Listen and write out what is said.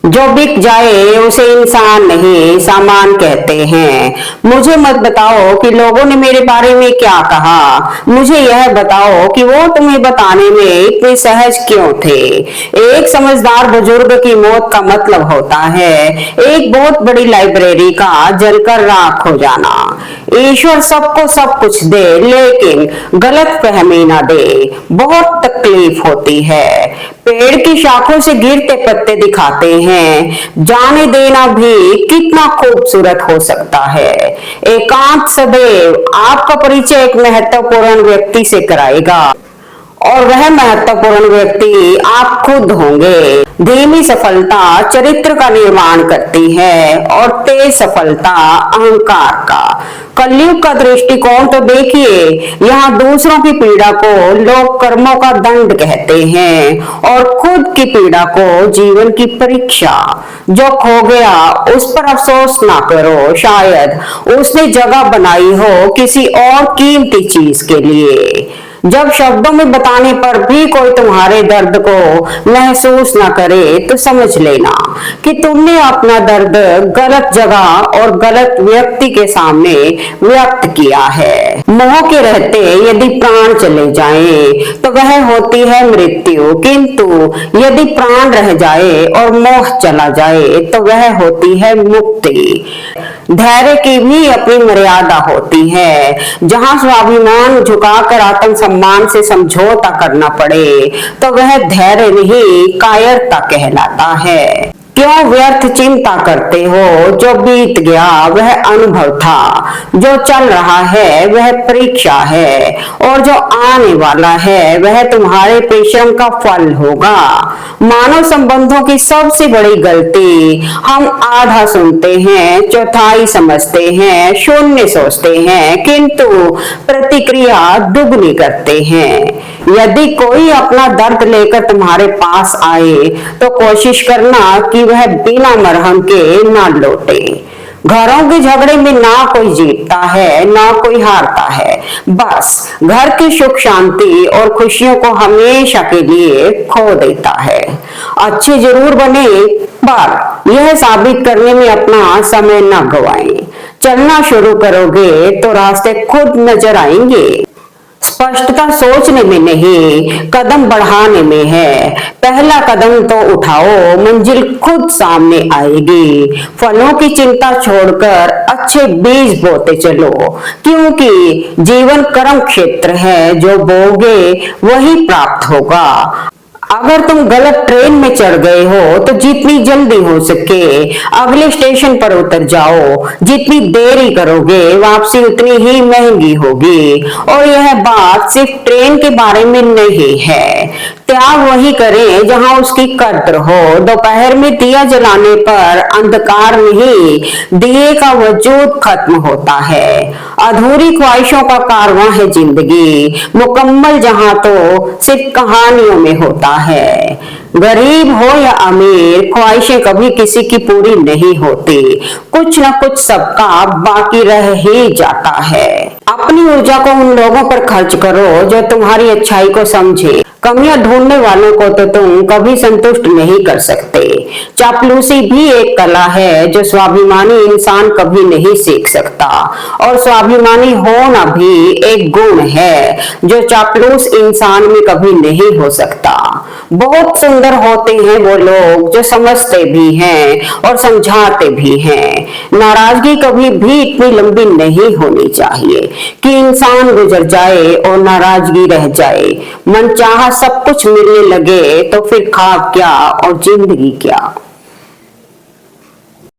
जो बिक जाए उसे इंसान नहीं सामान कहते हैं। मुझे मत बताओ कि लोगों ने मेरे बारे में क्या कहा, मुझे यह बताओ कि वो तुम्हें बताने में इतने सहज क्यों थे। एक समझदार बुजुर्ग की मौत का मतलब होता है एक बहुत बड़ी लाइब्रेरी का जलकर राख हो जाना। ईश्वर सबको सब कुछ दे लेकिन गलत फहमी ना दे, बहुत तकलीफ होती है। पेड़ की शाखों से गिरते पत्ते दिखाते हैं, जाने देना भी कितना खूबसूरत हो सकता है। एकांत सदैव आपका परिचय एक महत्वपूर्ण व्यक्ति से कराएगा और वह महत्वपूर्ण व्यक्ति आप खुद होंगे। धीमी सफलता चरित्र का निर्माण करती है और तेज सफलता अहंकार का। कलयुग का दृष्टिकोण तो देखिए, यहाँ दूसरों की पीड़ा को लोग कर्मों का दंड कहते हैं और खुद की पीड़ा को जीवन की परीक्षा। जो खो गया उस पर अफसोस ना करो, शायद उसने जगह बनाई हो किसी और कीमती चीज के लिए। जब शब्दों में बताने पर भी कोई तुम्हारे दर्द को महसूस ना करे तो समझ लेना कि तुमने अपना दर्द गलत जगह और गलत व्यक्ति के सामने व्यक्त किया है। मोह के रहते यदि प्राण चले जाएं तो वह होती है मृत्यु, किंतु यदि प्राण रह जाए और मोह चला जाए तो वह होती है मुक्ति। धैर्य की भी अपनी मर्यादा होती है। जहां स्वाभिमान झुकाकर आत्म सम्मान से समझौता करना पड़े तो वह धैर्य नहीं कायरता कहलाता है। क्यों व्यर्थ चिंता करते हो? जो बीत गया वह अनुभव था, जो चल रहा है वह परीक्षा है और जो आने वाला है वह तुम्हारे परिश्रम का फल होगा। मानव संबंधों की सबसे बड़ी गलती, हम आधा सुनते हैं, चौथाई समझते हैं, शून्य सोचते हैं, किंतु प्रतिक्रिया दुगनी करते हैं। यदि कोई अपना दर्द लेकर तुम्हारे पास आए तो कोशिश करना कि वह बिना मरहम के ना लौटे। घरों के झगड़े में ना कोई जीतता है ना कोई हारता है, बस घर की सुख शांति और खुशियों को हमेशा के लिए खो देता है। अच्छे जरूर बने पर यह साबित करने में अपना समय ना गवाएं। चलना शुरू करोगे तो रास्ते खुद नजर आएंगे। स्पष्टता सोचने में नहीं, कदम बढ़ाने में है। पहला कदम तो उठाओ, मंजिल खुद सामने आएगी। फलों की चिंता छोड़कर अच्छे बीज बोते चलो, क्योंकि जीवन कर्म क्षेत्र है, जो बोगे वही प्राप्त होगा। अगर तुम गलत ट्रेन में चढ़ गए हो तो जितनी जल्दी हो सके अगले स्टेशन पर उतर जाओ। जितनी देरी करोगे वापसी उतनी ही महंगी होगी। और यह बात सिर्फ ट्रेन के बारे में नहीं है। त्याग वही करें जहां उसकी कद्र हो। दोपहर में दिया जलाने पर अंधकार नहीं, दिए का वजूद खत्म होता है। अधूरी ख्वाहिशों का कारवां है जिंदगी, मुकम्मल जहां तो सिर्फ कहानियों में होता है। गरीब हो या अमीर, ख्वाहिशें कभी किसी की पूरी नहीं होती। कुछ न कुछ सबका बाकी रह ही जाता है। अपनी ऊर्जा को उन लोगों पर खर्च करो जो तुम्हारी अच्छाई को समझे। कमियां ढूंढने वालों को तो तुम कभी संतुष्ट नहीं कर सकते। चापलूसी भी एक कला है जो स्वाभिमानी इंसान कभी नहीं सीख सकता, और स्वाभिमानी होना भी एक गुण है जो चापलूस इंसान में कभी नहीं हो सकता। बहुत सुंदर होते हैं वो लोग जो समझते भी हैं और समझाते भी हैं। नाराजगी कभी भी इतनी लंबी नहीं होनी चाहिए कि इंसान गुजर जाए और नाराजगी रह जाए। मनचाहा सब कुछ मिलने लगे तो फिर ख्वाब क्या और जिंदगी क्या।